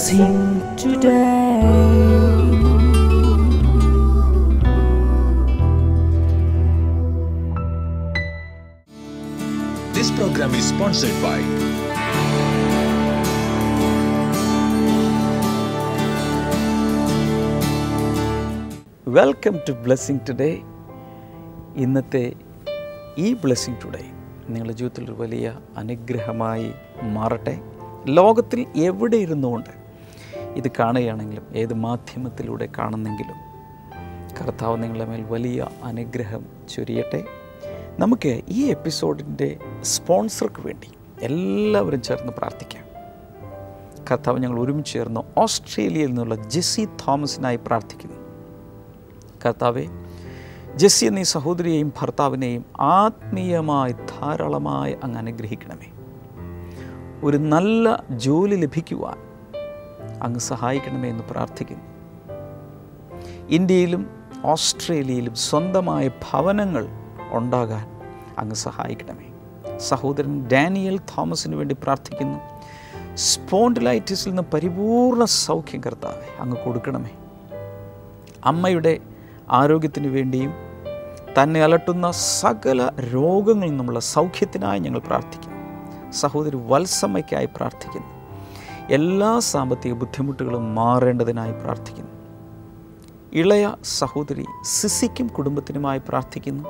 blessing today. This program is sponsored by welcome to blessing today. ഇന്നത്തെ ഈ blessing today നിങ്ങളുടെ ജീവിതത്തിൽ ഒരു വലിയ അനുഗ്രഹമായി മാറട്ടെ. ലോകത്തിൽ എവിടെ ഇരുന്നുകൊണ്ട് ഇത് കാണുകയാണെങ്കിലും ഏത് മാധ്യമത്തിലൂടെ കാണുന്നെങ്കിലും കർത്താവ് നിങ്ങളുടെ മേൽ വലിയ അനുഗ്രഹം ചൊരിയട്ടെ. നമുക്ക് ഈ എപ്പിസോഡിൻ്റെ സ്പോൺസർക്ക് വേണ്ടി എല്ലാവരും ചേർന്ന് പ്രാർത്ഥിക്കാം. കർത്താവ് ഞങ്ങൾ ഒരുമിച്ച് ചേർന്ന് ഓസ്ട്രേലിയയിൽ നിന്നുള്ള ജെസ്സി തോമസിനായി പ്രാർത്ഥിക്കുന്നു. കർത്താവെ, ജെസ്സി എന്നീ സഹോദരിയെയും ഭർത്താവിനെയും ആത്മീയമായി ധാരാളമായി അങ്ങ് അനുഗ്രഹിക്കണമേ. ഒരു നല്ല ജോലി ലഭിക്കുവാൻ അങ്ങ് സഹായിക്കണമേ എന്ന് പ്രാർത്ഥിക്കുന്നു. ഇന്ത്യയിലും ഓസ്ട്രേലിയയിലും സ്വന്തമായ ഭവനങ്ങൾ ഉണ്ടാകാൻ അങ്ങ് സഹായിക്കണമേ. സഹോദരൻ ഡാനിയൽ തോമസിന് വേണ്ടി പ്രാർത്ഥിക്കുന്നു. സ്പോണ്ടിലൈറ്റിസിൽ നിന്ന് പരിപൂർണ സൗഖ്യം കർത്താവെ അങ്ങ് കൊടുക്കണമേ. അമ്മയുടെ ആരോഗ്യത്തിന് വേണ്ടിയും തന്നെ അലട്ടുന്ന സകല രോഗങ്ങളിൽ നിന്നുള്ള സൗഖ്യത്തിനായി ഞങ്ങൾ പ്രാർത്ഥിക്കുന്നു. സഹോദരി വത്സമ്മയ്ക്കായി പ്രാർത്ഥിക്കുന്നു. എല്ലാ സാമ്പത്തിക ബുദ്ധിമുട്ടുകളും മാറേണ്ടതിനായി പ്രാർത്ഥിക്കുന്നു. ഇളയ സഹോദരി സിസിക്കും കുടുംബത്തിനുമായി പ്രാർത്ഥിക്കുന്നു.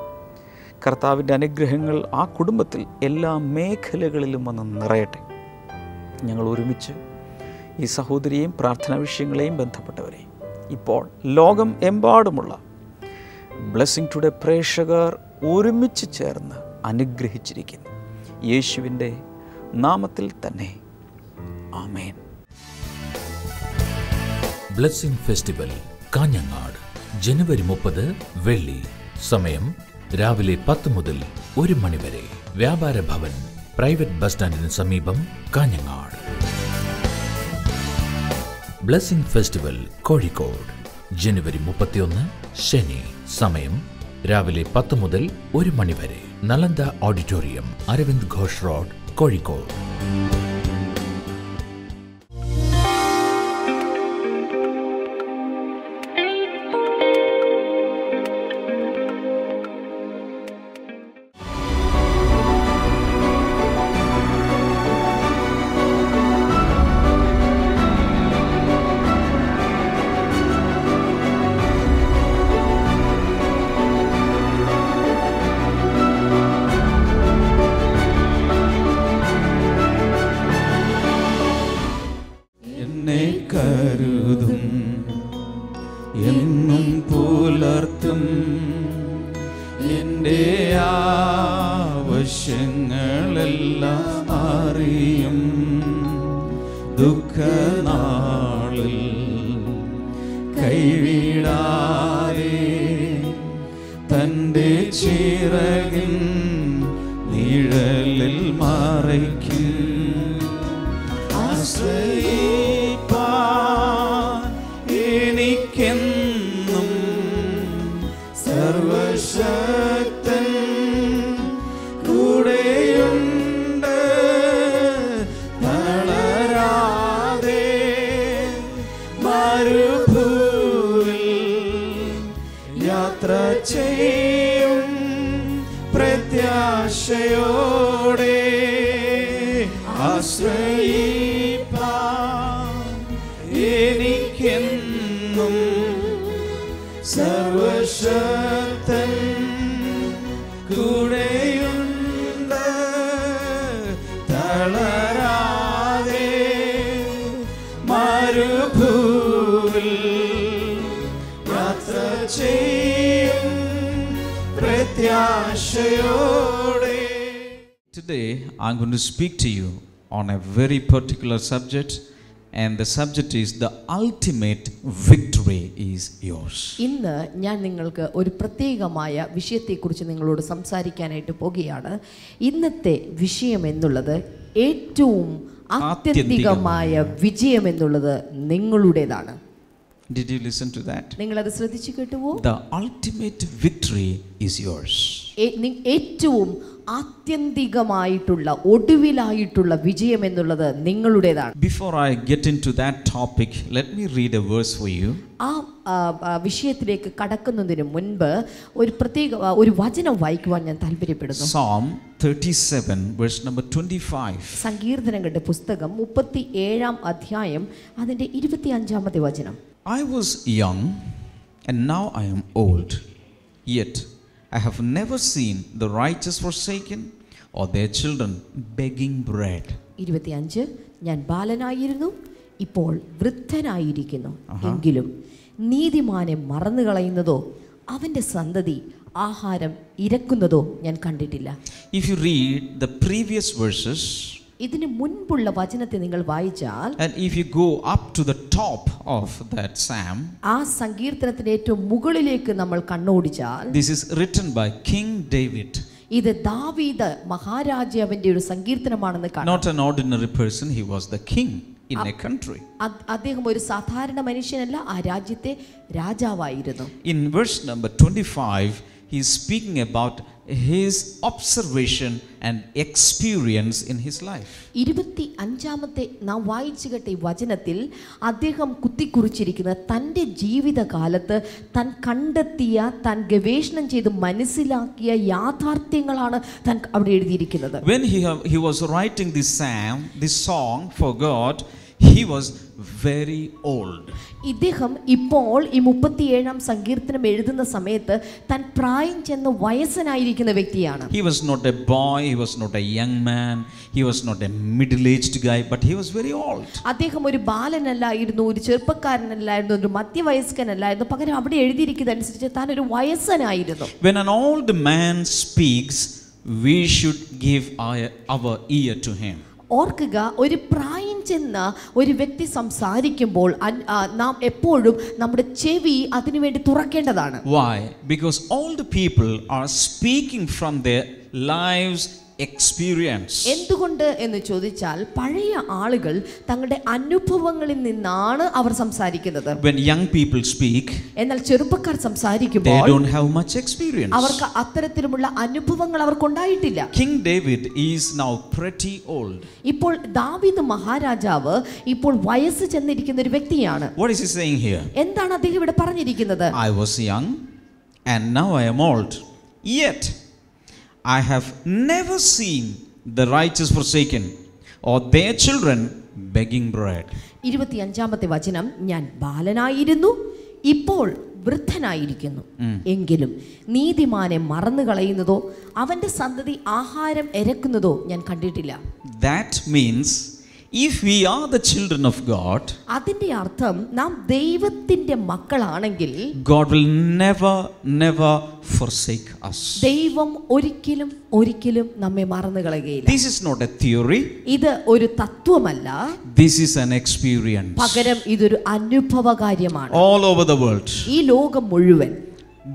കർത്താവിൻ്റെ അനുഗ്രഹങ്ങൾ ആ കുടുംബത്തിൽ എല്ലാ മേഖലകളിലും വന്ന് നിറയട്ടെ. ഞങ്ങൾ ഒരുമിച്ച് ഈ സഹോദരിയെയും പ്രാർത്ഥനാ വിഷയങ്ങളെയും ബന്ധപ്പെട്ടവരെയും ഇപ്പോൾ ലോകം എമ്പാടുമുള്ള ബ്ലെസ്സിങ് ടുഡേ പ്രേക്ഷകർ ഒരുമിച്ച് ചേർന്ന് അനുഗ്രഹിച്ചിരിക്കുന്നു. യേശുവിൻ്റെ നാമത്തിൽ തന്നെ ആമേൻ. ബ്ലെസ്സിംഗ് ഫെസ്റ്റിവൽ കാഞ്ഞങ്ങാട് ജനുവരി 30 വെള്ളി. സമയം രാവിലെ 10 മുതൽ 1 മണി വരെ. വ്യാപാര ഭവൻ പ്രൈവറ്റ് ബസ് സ്റ്റാൻഡിന് സമീപം കാഞ്ഞങ്ങാട്. ബ്ലെസ്സിംഗ് ഫെസ്റ്റിവൽ കോഴിക്കോട് ജനുവരി 31 ശനി. സമയം രാവിലെ 10 മുതൽ 1 മണി വരെ. Nalanda auditorium, Aravind Ghosh road, Kozhikode. കരുതും എന്നും പുലർത്തും എൻ്റെ ആവശ്യങ്ങളെല്ലാം അറിയും. ദുഃഖനാളിൽ കൈവിടാതെ തൻ്റെ ചിറകിൻ നിഴലിൽ മറയ്ക്കും. എനിക്കെന്നും സർവശക്തൻ കൂടെയുണ്ട്. തളരാതെ മരുഭൂവിൽ യാത്ര ചെയ്യും പ്രത്യാശയോടെ. ആശ്രയിപ്പാൻ എനിക്കെന്നും സർവശക്തൻ കൂടെയുണ്ട്. തളരാതെ മരുഭൂവിൽ യാത്ര ചെയ്യും പ്രത്യാശയോടെ. Today I'm going to speak to you on a very particular subject, and the subject is the ultimate victory is yours. ഇന്ന് ഞാൻ നിങ്ങൾക്ക് ഒരു പ്രത്യേകമായ വിഷയത്തെക്കുറിച്ച് നിങ്ങളോട് സംസാരിക്കാനായിട്ട് പോകുകയാണ്. ഇന്നത്തെ വിഷയം എന്നുള്ളത് ഏറ്റവും ആത്യന്തികമായ വിജയം എന്നുള്ളത് നിങ്ങളുടേതാണ്. Did you listen to that? നിങ്ങൾ അത് ശ്രദ്ധിച്ചു കേട്ടുവോ? The ultimate victory is yours. ഏറ്റവും ആത്യന്തികമായിട്ടുള്ള ഒടുവിലായിട്ടുള്ള വിജയം എന്നുള്ളത് നിങ്ങളുടേതാണ്. Before I get into that topic, let me read a verse for you. ആ വിഷയത്തിലേക്ക് കടക്കുന്നതിന് മുൻപ് ഒരു വചനം വായിക്കുവാൻ ഞാൻ താല്പര്യപ്പെടുന്നു. Psalm 37 verse number 25. സങ്കീർത്തനങ്ങളുടെ പുസ്തകം 37-ാം അധ്യായം അതിന്റെ 25-ാമത്തെ വചനം. I was young and now I am old, yet I have never seen the righteous forsaken or their children begging bread. 25 ഞാൻ ബാലനായിരുന്നു, ഇപ്പോൾ വൃദ്ധനായിരിക്കുന്നു, എങ്കിലും നീതിമാനെ മറന്നു കളയുന്നതോ അവന്റെ സന്തതി ആഹാരം ഇരക്കുന്നതോ ഞാൻ കണ്ടിട്ടില്ല. If you read the previous verses, ഇതിനു മുൻപുള്ള വചനത്തെ നിങ്ങൾ വായിച്ചാൽ, and if you go up to the top of that psalm, ആ സങ്കീർത്തനത്തിന്റെ ഏറ്റവും മുകളിലേക്ക് നമ്മൾ കണ്ണോടിച്ചാൽ, this is written by King David. ഇത് ദാവീദ് മഹാരാജാവിന്റെ ഒരു സങ്കീർത്തനമാണെന്ന് കാണാം. Not an ordinary person, he was the king in a country. അദ്ദേഹം ഒരു സാധാരണ മനുഷ്യനല്ല, ആ രാജ്യത്തെ രാജാവായിരുന്നു. In verse number 25, he is speaking about his observation and experience in his life. 25-ാമത്തെ നാം വായിച്ചു കേട്ട ഈ വചനത്തിൽ അദ്ദേഹം കുത്തിക്കുറിച്ചിരിക്കുന്ന തൻ്റെ ജീവിതകാലത്ത് താൻ കണ്ടെത്തിയ, താൻ ഗവേഷണം ചെയ്ത് മനസ്സിലാക്കിയ യാഥാർത്ഥ്യങ്ങളാണ് താൻ അവിടെ എഴുതിയിരിക്കുന്നത്. When he was writing this psalm, this song for God, he was very old. ഇദ്ദേഹം ഇപ്പോൾ ഈ 37-ാം സങ്കീർത്തനം എഴുതുന്ന സമയത്ത് താൻ പ്രായം ചെന്ന വയസ്സനായിരിക്കുന്ന വ്യക്തിയാണ്. He was not a boy, he was not a young man, he was not a middle-aged guy, but he was very old. അദ്ദേഹം ഒരു ബാലനല്ലായിരുന്നു, ഒരു ചെറുപ്പക്കാരനല്ലായിരുന്നു, ഒരു മധ്യവയസ്കനല്ലായിരുന്നു. പകരം അവിടെ എഴുതിയിരിക്കുന്നത് അനുസരിച്ച് താൻ ഒരു വയസ്സനായിരുന്നു. When an old man speaks, we should give our ear to him. ഓർക്കുക, ഒരു പ്രായം ചെന്ന ഒരു വ്യക്തി സംസാരിക്കുമ്പോൾ നാം എപ്പോഴും നമ്മുടെ ചെവി അതിനുവേണ്ടി തുറക്കേണ്ടതാണ്. Why? Because old people are speaking from their lives experience. എന്തുകൊണ്ട് എന്ന് ചോദിച്ചാൽ, പഴയ ആളുകൾ തങ്ങളുടെ അനുഭവങ്ങളിൽ നിന്നാണ് അവർ സംസാരിക്കുന്നത്. When young people speak, എന്നാൽ ചെറുപ്പക്കാർ സംസാരിക്കുമ്പോൾ they don't have much experience. അവർക്ക് അത്തരത്തിലുള്ള അനുഭവങ്ങൾ അവർക്കുണ്ടായിട്ടില്ല. King David is now pretty old. ഇപ്പോൾ ദാവീദ് മഹാരാജാവ് ഇപ്പോൾ വയസ്സ് ചെന്നിരിക്കുന്ന ഒരു വ്യക്തിയാണ്. What is he saying here? എന്താണ് അദ്ദേഹം ഇവിടെ പറഞ്ഞിരിക്കുന്നത്? I was young and now I am old, yet I have never seen the righteous forsaken or their children begging bread. 25-ാമത്തെ വചനം, ഞാൻ ബാലനായിരുന്നു, ഇപ്പോൾ വൃദ്ധനായിരിക്കുന്നു, എങ്കിലും നീതിമാനെ മറന്നു കളയുന്നതോ അവന്റെ സന്തതി ആഹാരം ഇരക്കുന്നതോ ഞാൻ കണ്ടിട്ടില്ല. That means if we are the children of God, അതിന്റെ അർത്ഥം നാം ദൈവത്തിന്റെ മക്കളാണെങ്കിൽ God will never forsake us. ദൈവം ഒരിക്കലും നമ്മെ മറന്നു കളയുകയില്ല. This is not a theory, ഇത് ഒരു തത്വമല്ല, this is an experience. പകരം ഇതൊരു അനുഭവ കാര്യമാണ്. All over the world, ഈ ലോകം മുഴുവൻ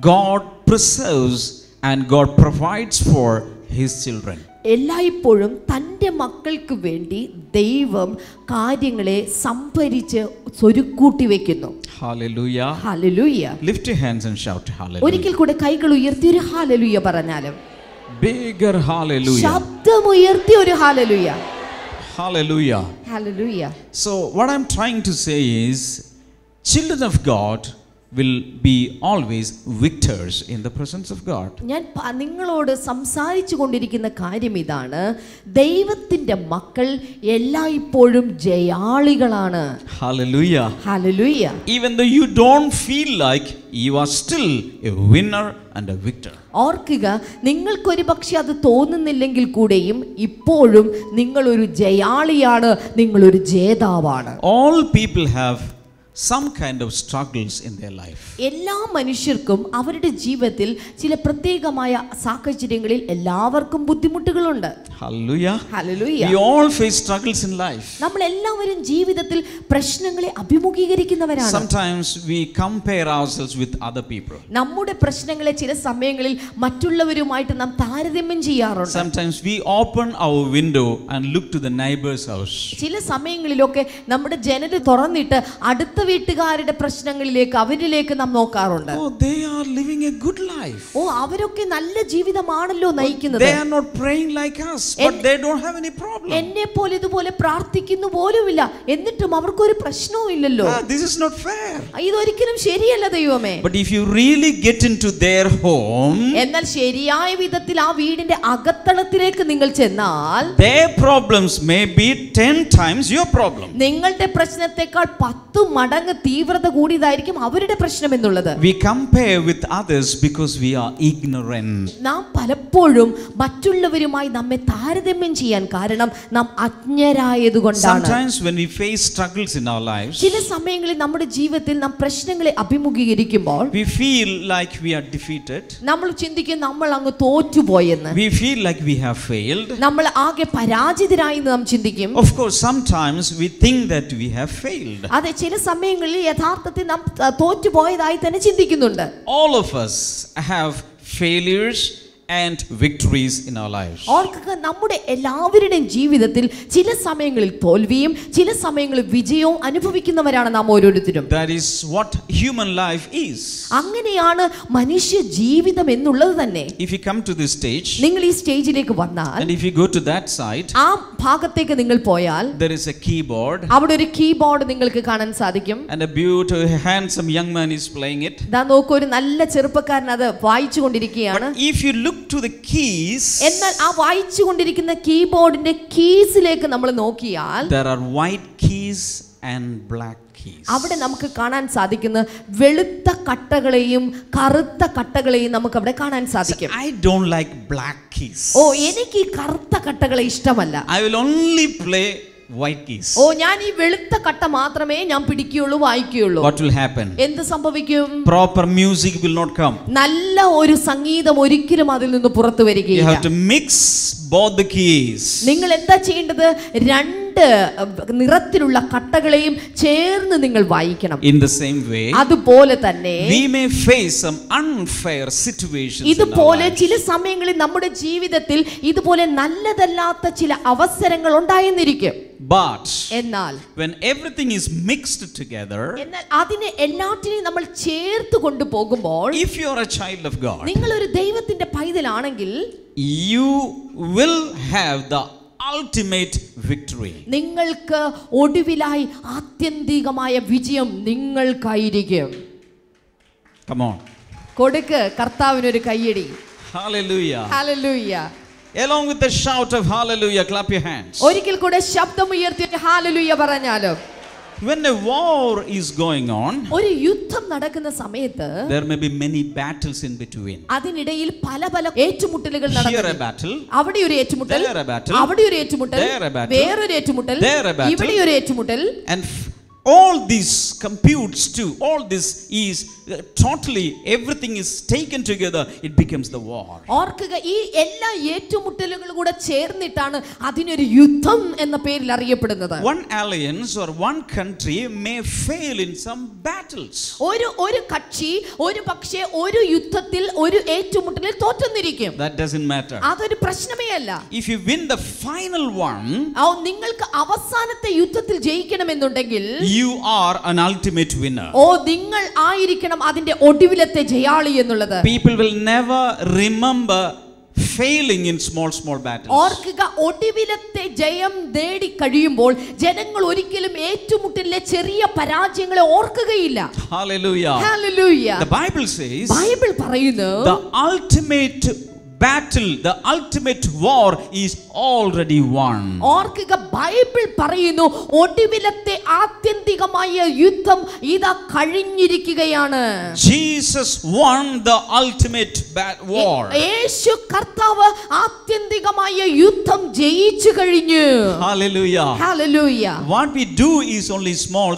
God preserves and God provides for his children. എല്ലായ്പ്പോഴും തൻ്റെ മക്കൾക്ക് വേണ്ടി ദൈവം കാര്യങ്ങളെ സംഭരിച്ച് സ്വരുക്കൂട്ടി വെക്കുന്നു. Hallelujah. Hallelujah. Lift your hands and shout hallelujah. ഒരിക്കൽ കൂടെ കൈകൾ ഉയർത്തി ഒരു ഹല്ലേലൂയ പറഞ്ഞാലും, Bigger hallelujah. ശബ്ദമുയർത്തി ഒരു hallelujah. Hallelujah. Hallelujah. So what I'm trying to say is, children of God will be always victors in the presence of God. ഞാൻ നിങ്ങളോട് സംസാരിച്ചു കൊണ്ടിരിക്കുന്ന കാര്യം ഇതാണ്, ദൈവത്തിന്റെ മക്കൾ എല്ലായ്പ്പോഴും ജയാളികളാണ്. Hallelujah. Hallelujah. Even though you don't feel like, you are still a winner and a victor. ഓർക്കുക, നിങ്ങൾക്കൊരു പക്ഷെ അത് തോന്നുന്നില്ലെങ്കിൽ കൂടെയും ഇപ്പോഴും നിങ്ങളൊരു ജയാളിയാണ്, നിങ്ങളൊരു ജേതാവാണ്. All people have some kind of struggles in their life. എല്ലാ മനുഷ്യർക്കും അവരുടെ ജീവിതത്തിൽ ചില പ്രത്യേകമായ സാഹചര്യങ്ങളിൽ എല്ലാവർക്കും ബുദ്ധിമുട്ടുകളുണ്ട്. Hallelujah. Hallelujah. We all face struggles in life. നമ്മൾ എല്ലാവരും ജീവിതത്തിൽ പ്രശ്നങ്ങളെ അഭിമുഖീകരിക്കുന്നവരാണ്. Sometimes we compare ourselves with other people. നമ്മുടെ പ്രശ്നങ്ങളെ ചില സമയങ്ങളിൽ മറ്റുള്ളവരുമായിട്ട് നാം താരതമ്യം ചെയ്യാറുണ്ട്. Sometimes we open our window and look to the neighbor's house. ചില സമയങ്ങളിലൊക്കെ നമ്മുടെ ജനൽ തുറന്നിട്ട് അടുത്ത വീട്ടുകാരുടെ പ്രശ്നങ്ങളിലേക്ക് അവരിലേക്ക് നാം നോക്കാറുണ്ട്. Oh, they are living a good life. ഓ, അവരൊക്കെ നല്ല ജീവിതമാണല്ലോ നയിക്കുന്നത്. They are not praying like us, but they don't have any problem. എന്നെ പോലെ ഇതുപോലെ പ്രാർത്ഥിക്കുന്നു പോലുമില്ല, എന്നിട്ടും അവർക്കൊരു പ്രശ്നവും ഇല്ലല്ലോ. This is not fair. ഇതൊരിക്കലും ശരിയല്ല ദൈവമേ. But if you really get into their home, എന്നാൽ ശരിയായ വിധത്തിൽ ആ വീടിന്റെ അകത്തളത്തിലേക്ക് നിങ്ങൾ ചെന്നാൽ their problems may be 10 times your problem. നിങ്ങളുടെ പ്രശ്നത്തെക്കാൾ 10 മടങ്ങ് തീവ്രത കൂടിയതായിരിക്കും അവരുടെ പ്രശ്നം എന്നുള്ളത്. We compare with others because we are ignorant. നാം പലപ്പോഴും മറ്റുള്ളവരുമായി നമ്മെ താരതമ്യം ചെയ്യാൻ കാരണം നാം അജ്ഞരായതുകൊണ്ടാണ്. Sometimes when we face struggles in our lives, ചില സമയങ്ങളിൽ നമ്മുടെ ജീവിതത്തിൽ നാം പ്രശ്നങ്ങളെ അഭിമുഖീകരിക്കുമ്പോൾ we feel like we are defeated. നമ്മൾ ചിന്തിക്കും നമ്മൾ അങ്ങ് തോറ്റുപോയെന്ന്. We feel like we have failed. നമ്മൾ ആകെ പരാജിതരായി നാം ചിന്തിക്കും. Of course, sometimes we think that we have failed. അതെ, ചില സമയങ്ങളിൽ യഥാർത്ഥത്തിൽ നാം തോറ്റുപോയതായി തന്നെ ചിന്തിക്കുന്നുണ്ട്. All of us have failures and victories in our lives. ഓർക്കുക, നമ്മുടെ എല്ലാവരുടെയും ജീവിതത്തിൽ ചില സമയങ്ങളിൽ തോൽവിയും ചില സമയങ്ങളിൽ വിജയവും അനുഭവിക്കുന്നവരാണ് നാം ഓരോരുത്തരും. That is what human life is. അങ്ങനെയാണ് മനുഷ്യ ജീവിതം എന്നുള്ളത് തന്നെ. If you come to this stage, നിങ്ങൾ ഈ സ്റ്റേജിലേക്ക് വന്നാൽ, and if you go to that side, ആ ഭാഗത്തേക്ക് നിങ്ങൾ പോയാൽ there is a keyboard, അവിടെ ഒരു കീബോർഡ് നിങ്ങൾക്ക് കാണാൻ സാധിക്കും. and a beautiful handsome young man is playing it. ദാ നോക്കൂ, ഒരു നല്ല ചെറുപ്പക്കാരൻ അത് വായിച്ചുകൊണ്ടിരിക്കുകയാണ്. But if you look to the keys, എന്നാൽ ആ വായിച്ചുകൊണ്ടിരിക്കുന്ന കീബോർഡിന്റെ കീസിലേക്ക് നമ്മൾ നോക്കിയാൽ there are white keys and black keys. അവിടെ നമുക്ക് കാണാൻ സാധിക്കുന്ന വെളുത്ത കട്ടകളെയും കറുത്ത കട്ടകളെയും നമുക്ക് അവിടെ കാണാൻ സാധിക്കും. I don't like black keys. ഓ, എനിക്ക് ഈ കറുത്ത കട്ടകളെ ഇഷ്ടമല്ല. I will only play white keys. ഓ, ഞാൻ ഈ വെളുത്ത കട്ട മാത്രമേ ഞാൻ പിടിക്കുകയുള്ളൂ, വായിക്കുകയുള്ളൂ. What will happen? എന്ത് സംഭവിക്കും? Proper music will not come. നല്ല ഒരു സംഗീതം ഒരിക്കലും അതിൽ നിന്ന് പുറത്തു You വരികയില്ല. have to mix both the keys. നിങ്ങൾ എന്താ ചെയ്യേണ്ടത്? രണ്ട് നിറത്തിലുള്ള കട്ടകളെയും ചേർന്ന് നിങ്ങൾ വായിക്കണം. In the same way, അതുപോലെ തന്നെ we may face some unfair situations. ഇതുപോലെ ചില സമയങ്ങളിൽ നമ്മുടെ ജീവിതത്തിൽ ഇതുപോലെ നല്ലതല്ലാത്ത ചില അവസരങ്ങൾ ഉണ്ടായെന്നിരിക്കും. But എന്നാൽ when everything is mixed together, അതിനെ എല്ലാറ്റിനെയും നമ്മൾ ചേർത്ത് കൊണ്ടുപോകുമ്പോൾ, if you are a child of God, നിങ്ങൾ ഒരു ദൈവത്തിന്റെ പൈതലാണെങ്കിൽ you will have the ultimate victory. നിങ്ങൾക്ക് ഒടുവിലായി ആത്യന്തികമായ വിജയം നിങ്ങൾക്കായിരിക്കും. Come on. കൊടുക്ക് കർത്താവിനൊരു കയ്യടി. Hallelujah. Hallelujah. Along with the shout of hallelujah, clap your hands. ഒരിക്കൽ കൂടെ ശബ്ദമുയർത്തി ഹല്ലേലൂയ പറഞ്ഞാലോ. When a war is going on, ഒരു യുദ്ധം നടക്കുന്ന സമയത്ത് there may be many battles in between. അതിനിടയിൽ പല പല ഏറ്റുമുട്ടലുകൾ Here a നടക്കുന്നു. battle, അവിടെ ഒരു ഏറ്റുമുട്ടൽ, there a battle, അവിടെ ഒരു ഏറ്റുമുട്ടൽ, there a battle, വേറൊരു ഏറ്റുമുട്ടൽ, there a battle, ഇവിടെ ഒരു ഏറ്റുമുട്ടൽ. and all this computes to, all this is totally, everything is taken together, it becomes the war. ഓർക്കുക, ഈ എല്ലാ ഏറ്റുമുട്ടലുകളും കൂടെ ചേർന്നിട്ടാണ് അതിനൊരു യുദ്ധം എന്ന പേരിൽ അറിയപ്പെടുന്നത്. One alliance or one country may fail in some battles. ഒരു കക്ഷി ഒരു പക്ഷേ ഒരു യുദ്ധത്തിൽ ഒരു ഏറ്റുമുട്ടലിൽ തോറ്റെന്നിരിക്കും. That doesn't matter. അതൊരു പ്രശ്നമേ അല്ല. If you win the final one, നിങ്ങൾക്ക് അവസാനത്തെ യുദ്ധത്തിൽ ജയിക്കണമെന്നുണ്ടെങ്കിൽ you are an ultimate winner. ഓ, നിങ്ങൾ ആയിരിക്കണം അതിന്റെ ഒടുവിലത്തെ ജയാളി എന്നുള്ളത്. People will never remember failing in small battles. ഓർക്കുക, ഒടുവിലത്തെ ജയം നേടി കഴിയുമ്പോൾ ജനങ്ങൾ ഒരിക്കലും ഏറ്റുമുട്ടലിലെ ചെറിയ പരാജയങ്ങളെ ഓർക്കുകയില്ല. Hallelujah. Hallelujah. The Bible says Bible പറയുന്നു, the ultimate battle, the ultimate war is already won. ഓർക്കുക, ബൈബിൾ പറയുന്നു ഒടുവിലത്തെ ആത്യന്തികമായ യുദ്ധം ഇതാ കഴിഞ്ഞിരിക്കുകയാണ്. Jesus won the ultimate war. യേശു കർത്താവ് ആത്യന്തികമായ യുദ്ധം ജയിച്ചു കഴിഞ്ഞു. Hallelujah. Hallelujah. What we do is only small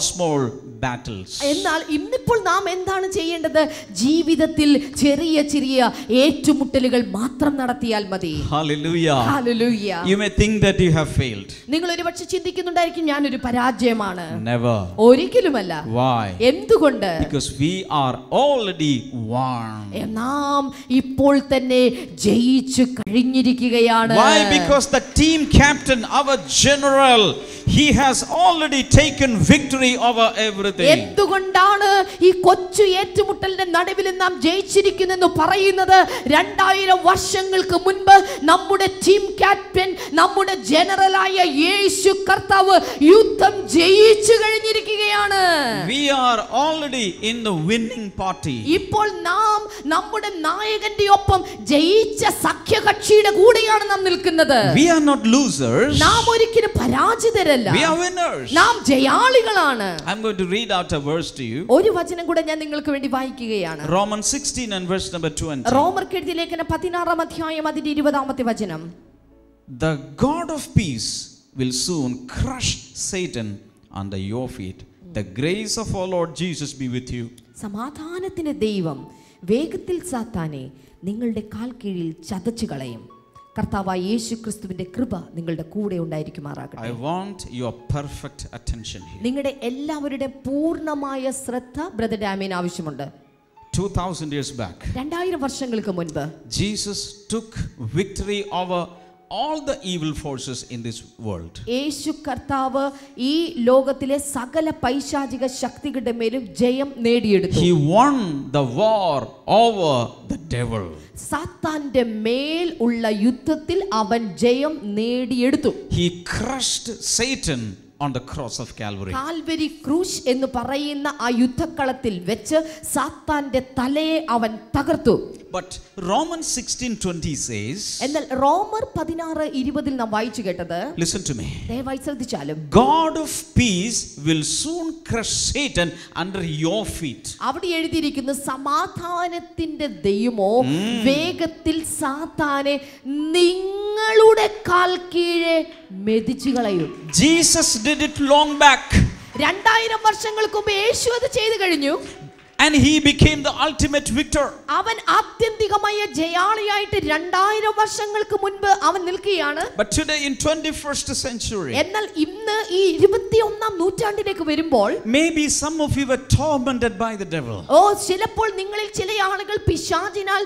battles. എന്നാൽ ഇന്നിപ്പോൾ നാം എന്താണ് ചെയ്യേണ്ടത്? ജീവിതത്തിൽ ചെറിയ ചെറിയ ഏറ്റുമുട്ടലുകൾ മാത്രം നടത്തിയാൽ മതി. Hallelujah. Hallelujah. You may think that you have failed. നിങ്ങൾ ഒരുപക്ഷെ ചിന്തിക്കുന്നുണ്ടായിരിക്കും ഞാനൊരു പരാജയമാണ്. Never. ഒരിക്കലുമല്ല. Why? എന്തുകൊണ്ട്? Because we are already won. നാം ഇപ്പോൾ തന്നെ ജയിച്ചു കഴിഞ്ഞിരിക്കുകയാണ്. Why? Because the team captain, our general, he has already taken victory over everything. everything. എന്തുകൊണ്ടാണ് ഈ കൊച്ചു ഏറ്റുമുട്ടലിന്റെ നടുവിൽ നാം ജയിച്ചിരിക്കുന്നെന്ന് പറയുന്നത്? 2000 വർഷങ്ങൾക്ക് മുൻപ് നമ്മുടെ ടീം ക്യാപ്റ്റൻ, നമ്മുടെ ജനറലായ യേശു കർത്താവ് യുദ്ധം ജയിച്ചു കഴിഞ്ഞിരിക്കുകയാണ്. We are already in the winning party. ഇപ്പോൾ നാം നമ്മുടെ നായകന്റെ ഒപ്പം ജയിച്ച സഖ്യകക്ഷിയുടെ കൂടെയാണ് നാം നിൽക്കുന്നത്. We are not losers. നാം ഒരിക്കലും പരാജിതരല്ല. We are winners. നാം ജയാളികളാണ്. I'm going to read out a verse to you. ഒരു വചനം കൂടെ ഞാൻ നിങ്ങൾക്ക് വേണ്ടി വായിക്കുകയാണ്. Romans 16 and verse number 20. റോമർക്ക് എഴുതിയ ലേഖനം 16-ാം അധ്യായം അതിന്റെ 20-ാമത്തെ വചനം. The God of peace will soon crush Satan under your feet. The grace of our Lord Jesus be with you. സമാധാനത്തിന്റെ ദൈവം വേഗത്തിൽ സാത്താനെ നിങ്ങളുടെ കാൽ കീഴിൽ ചതച്ചു കളയും. കർത്താവായ യേശുക്രിസ്തുവിന്റെ കൃപ നിങ്ങളുടെ കൂടെ ഉണ്ടായിരിക്കുമാറാകട്ടെ. I want your perfect attention here. നിങ്ങളുടെ എല്ലാവരുടെ പൂർണ്ണമായ ശ്രദ്ധ ബ്രദർ ഡാമിന് ആവശ്യമുണ്ട്. 2000 years back, 2000 വർഷങ്ങൾക്ക് മുൻപ് Jesus took victory over all the evil forces in this world. യേശു കർത്താവ് ഈ ലോകത്തിലെ സകല പൈശാചിക ശക്തികളുടെ മേലും ജയം നേടിയെടുത്തു. He won the war over the devil. സാത്താന്റെ മേൽ ഉള്ള യുദ്ധത്തിൽ അവൻ ജയം നേടിയെടുത്തു. He crushed Satan on the cross of Calvary. Calvary ക്രൂശ് എന്ന് പറയുന്ന ആ യുദ്ധക്കളത്തിൽ വെച്ച് സാത്താന്റെ തലയെ അവൻ തകർത്തു. But Romans 16:20 says, എന്നാൽ റോമർ 16:20 നാം വായിച്ചു കേട്ടത്, listen to me. ദയവായി ശ്രദ്ധിച്ചാലും, God of peace will soon crush Satan under your feet. അവിടെ എഴുതിയിരിക്കുന്നു, സമാധാനത്തിന്റെ ദൈവമോ വേഗത്തിൽ സാത്താനെ നിങ്ങളുടെ കാൽ കീഴെ മെതിച്ചു കളയും. Jesus did it long back. 2000 വർഷങ്ങൾക്ക് മുമ്പ് യേശു അത് ചെയ്തു കഴിഞ്ഞു. And he became the ultimate victor. അവൻ ആത്യന്തികമായ ജയാളിയായിട്ട് 2000 വർഷങ്ങൾക്ക് മുൻപ് അവൻ നിൽക്കുകയാണ്. But today in 21st century, എന്നാൽ ഇന്ന് ഈ 21-ാം നൂറ്റാണ്ടിലേക്ക് വരുമ്പോൾ, maybe some of you were tormented by the devil. ചിലപ്പോൾ നിങ്ങളിൽ ചില ആളുകൾ പിശാചിനാൽ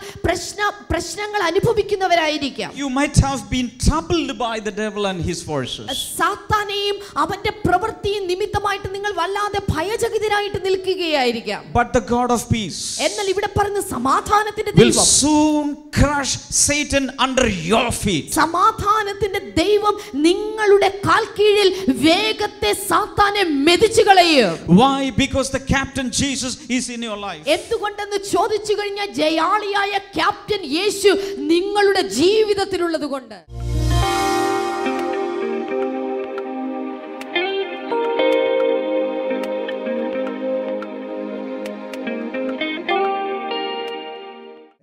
പ്രശ്നങ്ങൾ അനുഭവിക്കുന്നവരായിരിക്കാം. You might have been troubled by the devil and his forces. സാത്താനെയും അവന്റെ പ്രവൃത്തിയും നിമിത്തമായിട്ട് നിങ്ങൾ വല്ലാതെ ഭയചകിതരായിട്ട് നിൽക്കുകയായിരിക്കാം. But the God of peace എന്നാൽ ഇവിടെ പറയുന്ന സമാധാനത്തിന്റെ will ദൈവം soon crush Satan under your feet. സമാധാനത്തിന്റെ ദൈവം നിങ്ങളുടെ കാൽ കീഴിൽ വേഗത്തെ സാത്താനെ മെതിച്ചു കളയും. Why? Because the captain Jesus is in your life. എന്തുകൊണ്ടെന്ന് ചോദിച്ചു കഴിഞ്ഞാൽ, ജയാളിയായ ക്യാപ്റ്റൻ യേശു നിങ്ങളുടെ ജീവിതത്തിലുള്ളത് കൊണ്ട്.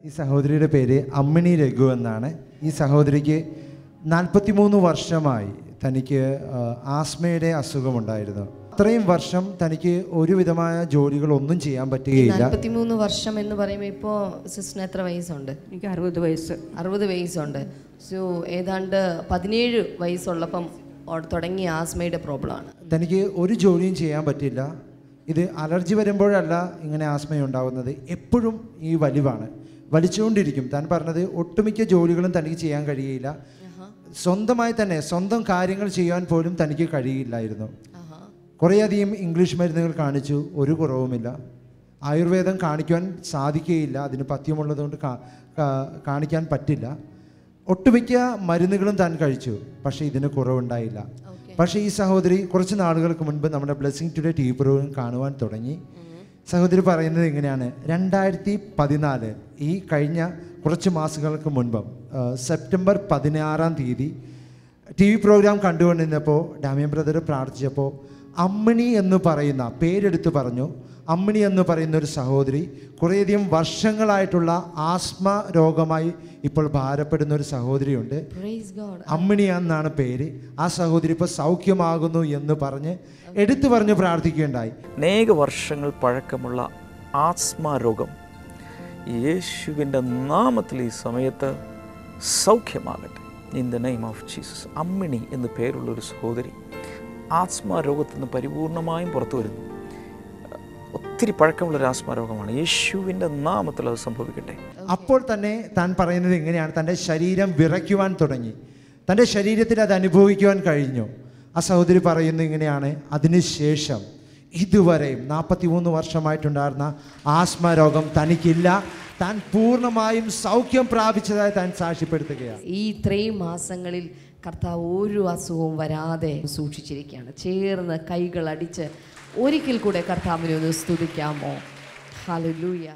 ഈ സഹോദരിയുടെ പേര് അമ്മിണി രഘു എന്നാണ്. ഈ സഹോദരിക്ക് 43 വർഷമായി തനിക്ക് ആസ്മയുടെ അസുഖമുണ്ടായിരുന്നു. അത്രയും വർഷം തനിക്ക് ഒരുവിധമായ ജോലികളൊന്നും ചെയ്യാൻ പറ്റുകയില്ല. 43 വർഷം എന്ന് പറയുമ്പോൾ ഇപ്പോൾ സിസ്റ്ററിന് എത്ര വയസ്സുണ്ട്? എനിക്ക് 60 വയസ്സ്. 60 വയസ്സുണ്ട്. സോ ഏതാണ്ട് 17 വയസ്സുള്ളപ്പം തുടങ്ങിയ ആസ്മയുടെ പ്രോബ്ലമാണ്. തനിക്ക് ഒരു ജോലിയും ചെയ്യാൻ പറ്റില്ല. ഇത് അലർജി വരുമ്പോഴല്ല ഇങ്ങനെ ആസ്മയുണ്ടാകുന്നത്, എപ്പോഴും ഈ വലിവാണ്, വലിച്ചുകൊണ്ടിരിക്കും. താൻ പറഞ്ഞത് ഒട്ടുമിക്ക ജോലികളും തനിക്ക് ചെയ്യാൻ കഴിയില്ല. സ്വന്തമായി തന്നെ സ്വന്തം കാര്യങ്ങൾ ചെയ്യാൻ പോലും തനിക്ക് കഴിയില്ലായിരുന്നു. കുറേയധികം ഇംഗ്ലീഷ് മരുന്നുകൾ കാണിച്ചു, ഒരു കുറവുമില്ല. ആയുർവേദം കാണിക്കാൻ സാധിക്കുകയില്ല, അതിന് പഥ്യമുള്ളതുകൊണ്ട് കാണിക്കാൻ പറ്റില്ല. ഒട്ടുമിക്ക മരുന്നുകളും താൻ കഴിച്ചു, പക്ഷേ ഇതിന് കുറവുണ്ടായില്ല. പക്ഷേ ഈ സഹോദരി കുറച്ച് നാളുകൾക്ക് മുൻപ് നമ്മുടെ ബ്ലെസ്സിങ് ടുഡേ TV പ്രോഗ്രാം കാണുവാൻ തുടങ്ങി. സഹോദരി പറയുന്നത് ഇങ്ങനെയാണ്, 2014 ഈ കഴിഞ്ഞ കുറച്ച് മാസങ്ങൾക്ക് മുൻപ് സെപ്റ്റംബർ 16-ാം തീയതി TV പ്രോഗ്രാം കണ്ടുകൊണ്ടിരുന്നപ്പോൾ ഡാമിയൻ ബ്രദർ പ്രാർത്ഥിച്ചപ്പോൾ അമ്മിണി എന്ന് പറയുന്ന പേരെടുത്ത് പറഞ്ഞു. അമ്മിണി എന്ന് പറയുന്ന ഒരു സഹോദരി കുറേയധികം വർഷങ്ങളായിട്ടുള്ള ആസ്മ രോഗമായി ഇപ്പോൾ ഭാരപ്പെടുന്ന ഒരു സഹോദരിയുണ്ട്. അമ്മിണി എന്നാണ് പേര്. ആ സഹോദരി ഇപ്പോൾ സൗഖ്യമാകുന്നു എന്ന് പറഞ്ഞ് എടുത്തു പറഞ്ഞ് പ്രാർത്ഥിക്കുകയുണ്ടായി. അനേക വർഷങ്ങൾ പഴക്കമുള്ള ആസ്മ രോഗം യേശുവിൻ്റെ നാമത്തിൽ ഈ സമയത്ത് സൗഖ്യമാകട്ടെ. In the name of Jesus. Ammini എന്ന് പേരുള്ളൊരു സഹോദരി ആസ്മ രോഗത്തിൽ നിന്ന് പരിപൂർണമായും പുറത്തു വരുന്നു. ഒത്തിരി പഴക്കമുള്ളൊരു ആസ്മ രോഗമാണ്. യേശുവിൻ്റെ നാമത്തിൽ അത് സംഭവിക്കട്ടെ. അപ്പോൾ തന്നെ താൻ പറയുന്നത് എങ്ങനെയാണ്, തൻ്റെ ശരീരം വിറയ്ക്കുവാൻ തുടങ്ങി, തൻ്റെ ശരീരത്തിൽ അത് അനുഭവിക്കുവാൻ കഴിഞ്ഞു. ആ സഹോദരി പറയുന്നത് ഇങ്ങനെയാണ്, അതിനുശേഷം ഇതുവരെയും 43 വർഷമായിട്ടുണ്ടായിരുന്ന ആസ്മ രോഗം തനിക്കില്ല. താൻ പൂർണ്ണമായും സൗഖ്യം പ്രാപിച്ചതായി താൻ സാക്ഷ്യപ്പെടുത്തുകയാണ്. ഈ ഇത്രയും മാസങ്ങളിൽ കർത്താവ് ഒരു അസുഖവും വരാതെ സൂക്ഷിച്ചിരിക്കുകയാണ്. ചേർന്ന് കൈകൾ അടിച്ച് ഒരിക്കൽ കൂടെ കർത്താവിനെ ഒന്ന് സ്തുതിക്കാമോ? ഹല്ലേലൂയ.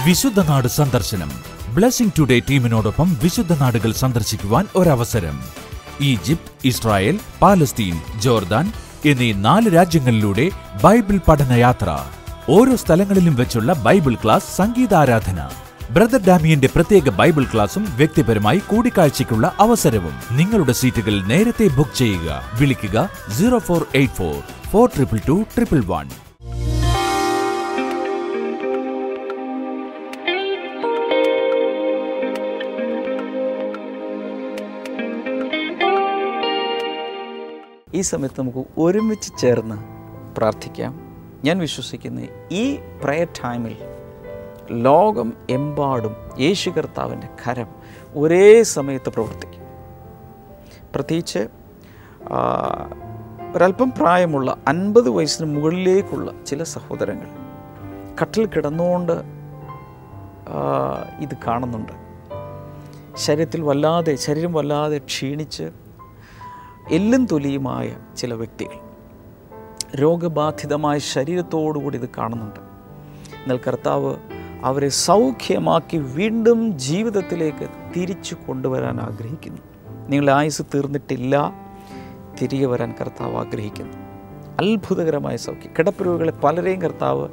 വിശുദ്ധ നാട് സന്ദർശനം. ബ്ലെസ്സിംഗ് ടുഡേ ടീമിനോടൊപ്പം വിശുദ്ധ നാടുകൾ സന്ദർശിക്കുവാൻ ഒരവസരം. ഈജിപ്ത്, ഇസ്രായേൽ, പാലസ്തീൻ, ജോർദാൻ എന്നീ 4 രാജ്യങ്ങളിലൂടെ ബൈബിൾ പഠനയാത്ര. ഓരോ സ്ഥലങ്ങളിലും വെച്ചുള്ള ബൈബിൾ ക്ലാസ്, സംഗീതാരാധന, ബ്രദർ ഡാമിയന്റെ പ്രത്യേക ബൈബിൾ ക്ലാസും വ്യക്തിപരമായി കൂടിക്കാഴ്ചയ്ക്കുള്ള അവസരവും. നിങ്ങളുടെ സീറ്റുകൾ നേരത്തെ ബുക്ക് ചെയ്യുക. വിളിക്കുക 0484 422 111. ഈ സമയത്ത് നമുക്ക് ഒരുമിച്ച് ചേർന്ന് പ്രാർത്ഥിക്കാം. ഞാൻ വിശ്വസിക്കുന്ന ഈ പ്രയർ ടൈമിൽ ലോകം എമ്പാടും യേശു കർത്താവിൻ്റെ കരം ഒരേ സമയത്ത് പ്രവർത്തിക്കും. പ്രത്യേകിച്ച് ഒരല്പം പ്രായമുള്ള 50 വയസ്സിന് മുകളിലേക്കുള്ള ചില സഹോദരങ്ങൾ കട്ടിൽ കിടന്നുകൊണ്ട് ഇത് കാണുന്നുണ്ട്. ശരീരം വല്ലാതെ ക്ഷീണിച്ച് എല്ലും തൊലിയുമായ ചില വ്യക്തികൾ രോഗബാധിതമായ ശരീരത്തോടുകൂടി ഇത് കാണുന്നുണ്ട്. എന്നാൽ കർത്താവ് അവരെ സൗഖ്യമാക്കി വീണ്ടും ജീവിതത്തിലേക്ക് തിരിച്ചു കൊണ്ടുവരാൻ ആഗ്രഹിക്കുന്നു. നിങ്ങളുടെ ആയുസ് തീർന്നിട്ടില്ല, തിരികെ വരാൻ കർത്താവ് ആഗ്രഹിക്കുന്നു. അത്ഭുതകരമായ സൗഖ്യം. കിടപ്പുരോഗികളെ പലരെയും കർത്താവ്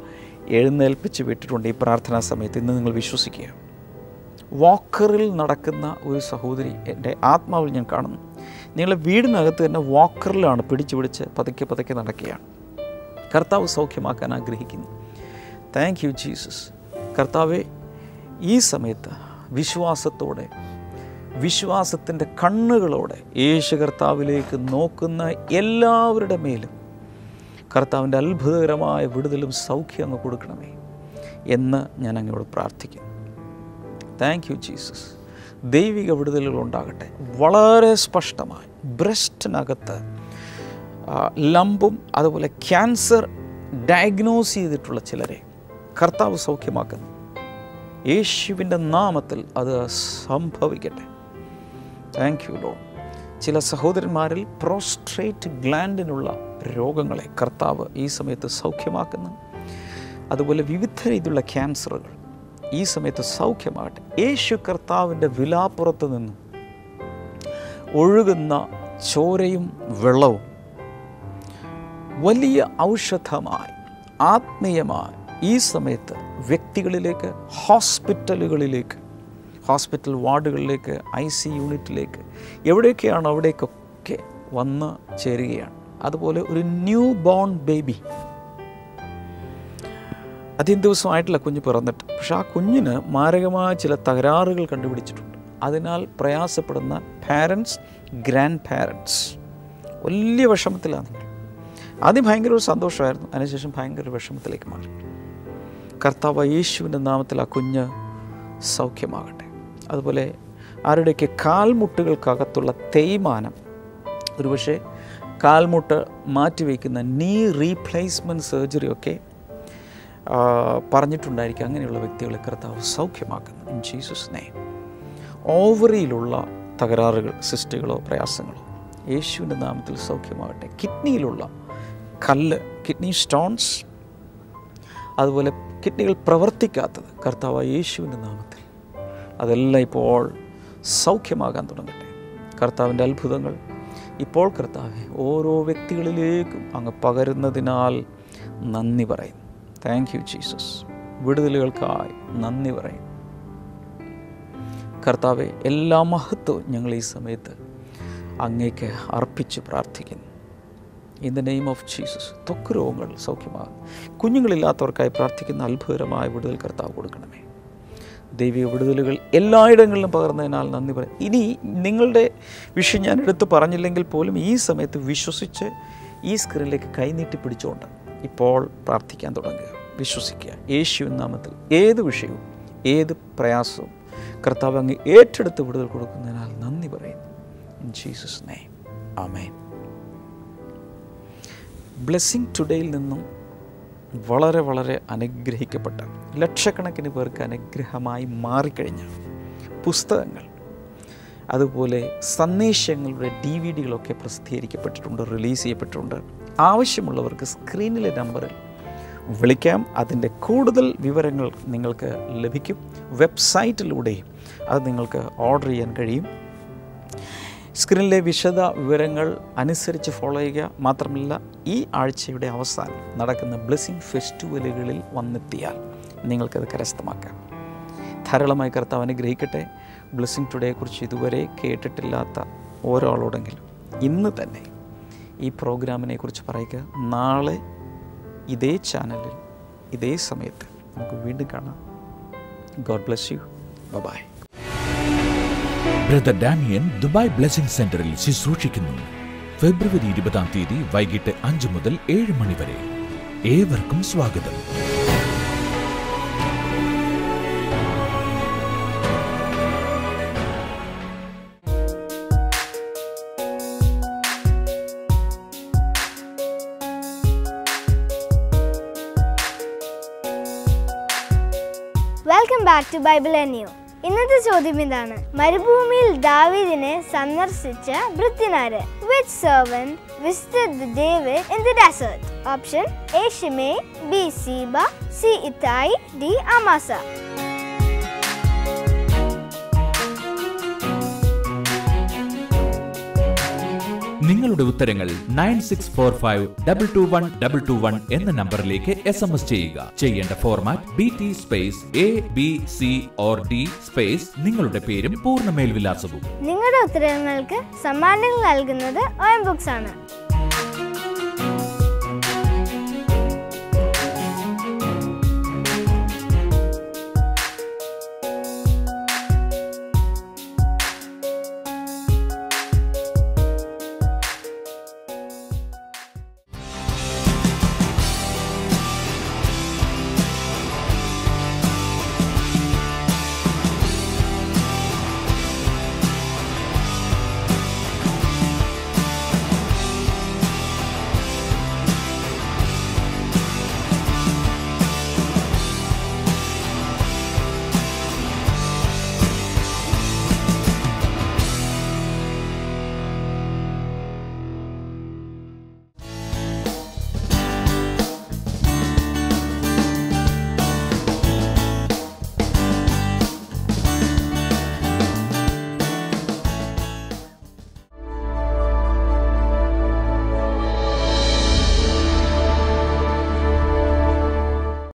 എഴുന്നേൽപ്പിച്ച് വിട്ടിട്ടുണ്ട് ഈ പ്രാർത്ഥനാ സമയത്ത്. ഇന്ന് നിങ്ങൾ വിശ്വസിക്കുക. വാക്കറിൽ നടക്കുന്ന ഒരു സഹോദരി എൻ്റെ ആത്മാവിൽ ഞാൻ കാണുന്നു. നിങ്ങളുടെ വീടിനകത്ത് തന്നെ വാക്കറിലാണ് പിടിച്ച് പതുക്കെ നടക്കുകയാണ്. കർത്താവ് സൗഖ്യമാക്കാൻ ആഗ്രഹിക്കുന്നു. Thank you Jesus. കർത്താവെ, ഈ സമയത്ത് വിശ്വാസത്തോടെ, വിശ്വാസത്തിൻ്റെ കണ്ണുകളോടെ യേശു കർത്താവിലേക്ക് നോക്കുന്ന എല്ലാവരുടെ മേലും കർത്താവിൻ്റെ അത്ഭുതകരമായ വിടുതലും സൗഖ്യം അങ്ങ് കൊടുക്കണമേ എന്ന് ഞാൻ അങ്ങയോട് പ്രാർത്ഥിക്കുന്നു. Thank you Jesus. ദൈവിക വിടുതലുകൾ ഉണ്ടാകട്ടെ. വളരെ സ്പഷ്ടമായി ബ്രസ്റ്റിനകത്ത് ലംബും അതുപോലെ ക്യാൻസർ ഡയഗ്നോസ് ചെയ്തിട്ടുള്ള ചിലരെ കർത്താവ് സൗഖ്യമാക്കുന്നു. യേശുവിൻ്റെ നാമത്തിൽ അത് സംഭവിക്കട്ടെ. Thank you Lord. ചില സഹോദരന്മാരിൽ പ്രോസ്ട്രേറ്റ് ഗ്ലാൻഡിനുള്ള രോഗങ്ങളെ കർത്താവ് ഈ സമയത്ത് സൗഖ്യമാക്കുന്നു. അതുപോലെ വിവിധ രീതിയിലുള്ള ക്യാൻസറുകൾ ഈ സമയത്ത് സൗഖ്യമാകട്ടെ. യേശു കർത്താവിൻ്റെ വിലാപ്പുറത്ത് നിന്നും ഒഴുകുന്ന ചോരയും വെള്ളവും വലിയ ഔഷധമായി, ആത്മീയമായി ഈ സമയത്ത് വ്യക്തികളിലേക്ക്, ഹോസ്പിറ്റൽ വാർഡുകളിലേക്ക്, IC യൂണിറ്റിലേക്ക്, എവിടെയൊക്കെയാണോ അവിടേക്കൊക്കെ വന്ന് ചേരുകയാണ്. അതുപോലെ ഒരു ന്യൂ ബോൺ ബേബി, അധികം ദിവസമായിട്ടില്ല കുഞ്ഞ് പിറന്നിട്ട്, പക്ഷെ ആ കുഞ്ഞിന് മാരകമായ ചില തകരാറുകൾ കണ്ടുപിടിച്ചിട്ടുണ്ട്. അതിനാൽ പ്രയാസപ്പെടുന്ന പാരൻസ്, ഗ്രാൻഡ് പാരൻസ് വലിയ വിഷമത്തിലാണ് നിങ്ങൾ. ആദ്യം ഭയങ്കര ഒരു സന്തോഷമായിരുന്നു, അതിനുശേഷം ഭയങ്കര ഒരു വിഷമത്തിലേക്ക് മാറി. കർത്താവ് യേശുവിൻ്റെ നാമത്തിൽ ആ കുഞ്ഞ് സൗഖ്യമാകട്ടെ. അതുപോലെ ആരുടെയൊക്കെ കാൽമുട്ടുകൾക്കകത്തുള്ള തേയ്മാനം, ഒരുപക്ഷെ കാൽമുട്ട് മാറ്റിവെക്കുന്ന നീ റീപ്ലേസ്മെൻറ്റ് സർജറിയൊക്കെ പറഞ്ഞിട്ടുണ്ടായിരിക്കും. അങ്ങനെയുള്ള വ്യക്തികളെ കർത്താവ് സൗഖ്യമാക്കുന്നു ഇൻ ജീസസ് നെയിം. ഓവറിയിലുള്ള തകരാറുകൾ, സിസ്റ്റുകളോ പ്രയാസങ്ങളോ യേശുവിൻ്റെ നാമത്തിൽ സൗഖ്യമാകട്ടെ. കിഡ്നിയിലുള്ള കല്ല്, കിഡ്നി സ്റ്റോൺസ്, അതുപോലെ കിഡ്നികൾ പ്രവർത്തിക്കാത്തത് കർത്താവ് യേശുവിൻ്റെ നാമത്തിൽ അതെല്ലാം ഇപ്പോൾ സൗഖ്യമാകാൻ തുടങ്ങട്ടെ. കർത്താവിൻ്റെ അത്ഭുതങ്ങൾ ഇപ്പോൾ കർത്താവെ ഓരോ വ്യക്തികളിലേക്കും അങ്ങ് പകരുന്നതിനാൽ നന്ദി പറയും. Thank you Jesus. വിടുതലുകൾക്കായി നന്ദി പറയും. കർത്താവെ, എല്ലാ മഹത്വവും ഞങ്ങൾ ഈ സമയത്ത് അങ്ങേക്ക് അർപ്പിച്ച് പ്രാർത്ഥിക്കുന്നു. In the name of Jesus. ത്വക്ക് രോഗങ്ങൾ സൗഖ്യമാകും. കുഞ്ഞുങ്ങളില്ലാത്തവർക്കായി പ്രാർത്ഥിക്കുന്ന അത്ഭുതകരമായ വിടുതൽ കർത്താവ് കൊടുക്കണമേ. ദൈവിക വിടുതലുകൾ എല്ലായിടങ്ങളിലും പകർന്നതിനാൽ നന്ദി പറയും. ഇനി നിങ്ങളുടെ വിഷയം ഞാൻ എടുത്ത് പറഞ്ഞില്ലെങ്കിൽ പോലും ഈ സമയത്ത് വിശ്വസിച്ച് ഈ സ്ക്രീനിലേക്ക് കൈനീട്ടി പിടിച്ചുകൊണ്ട് ഇപ്പോൾ പ്രാർത്ഥിക്കാൻ തുടങ്ങുക. വിശ്വസിക്കുക. യേശുവിൻ നാമത്തിൽ ഏത് വിഷയവും, ഏത് പ്രയാസവും കർത്താവ് അങ്ങ് ഏറ്റെടുത്ത് വിടുതൽ കൊടുക്കുന്നതിനാൽ നന്ദി പറയുന്നു. In Jesus name, amen. Blessing ടുഡേയിൽ നിന്നും വളരെ വളരെ അനുഗ്രഹിക്കപ്പെട്ട, ലക്ഷക്കണക്കിന് പേർക്ക് അനുഗ്രഹമായി മാറിക്കഴിഞ്ഞ പുസ്തകങ്ങൾ, അതുപോലെ സന്ദേശങ്ങളുടെ DVD-കളൊക്കെ പ്രസിദ്ധീകരിക്കപ്പെട്ടിട്ടുണ്ട്, റിലീസ് ചെയ്യപ്പെട്ടിട്ടുണ്ട്. ആവശ്യമുള്ളവർക്ക് സ്ക്രീനിലെ നമ്പറിൽ വിളിക്കാം. അതിൻ്റെ കൂടുതൽ വിവരങ്ങൾ നിങ്ങൾക്ക് ലഭിക്കും. വെബ്സൈറ്റിലൂടെയും അത് നിങ്ങൾക്ക് ഓർഡർ ചെയ്യാൻ കഴിയും. സ്ക്രീനിലെ വിശദ വിവരങ്ങൾ അനുസരിച്ച് ഫോളോ ചെയ്യുക. മാത്രമല്ല, ഈ ആഴ്ചയുടെ അവസാനം നടക്കുന്ന ബ്ലെസ്സിങ് ഫെസ്റ്റിവലുകളിൽ വന്നെത്തിയാൽ നിങ്ങൾക്കത് കരസ്ഥമാക്കാം. ധാരാളമായി കർത്താവ് അനുഗ്രഹിക്കട്ടെ. ബ്ലെസ്സിങ് ടുഡേയെക്കുറിച്ച് ഇതുവരെ കേട്ടിട്ടില്ലാത്ത ഒരാളോടെങ്കിലും ഇന്ന് തന്നെ ഈ പ്രോഗ്രാമിനെക്കുറിച്ച് പറയുക. നാളെ ഇതേ ചാനലിൽ ഇതേ സമയത്ത് നമുക്ക് വീണ്ടും കാണാം. God bless you. Bye. Brother Damian Dubai blessing സെന്ററിൽ ശുശ്രൂഷിക്കുന്നു. ഫെബ്രുവരി 20 വൈകിട്ട് 5 മുതൽ 7 മണി വരെ. ഏവർക്കും സ്വാഗതം. Welcome back to Bible and new. ഇന്നത്തെ ചോദ്യം ഇതാണ്: മരുഭൂമിയിൽ ദാവീദിനെ സന്ദർശിച്ച ഭൃത്യനാര്? Which servant visited David in the desert? Option A Shimei, B Siba, C Ittai, D Amasa. നിങ്ങളുടെ ഉത്തരങ്ങൾ 9645221221 എന്ന നമ്പറിലേക്ക് SMS ചെയ്യുക. ചെയ്യേണ്ട format BT space ABC or D space നിങ്ങളുടെ പേരും പൂർണ്ണ മേൽവിലാസവും. നിങ്ങളുടെ ഉത്തരങ്ങൾക്ക് സമ്മാനങ്ങൾ നൽകുന്നത് OM Books ആണ്.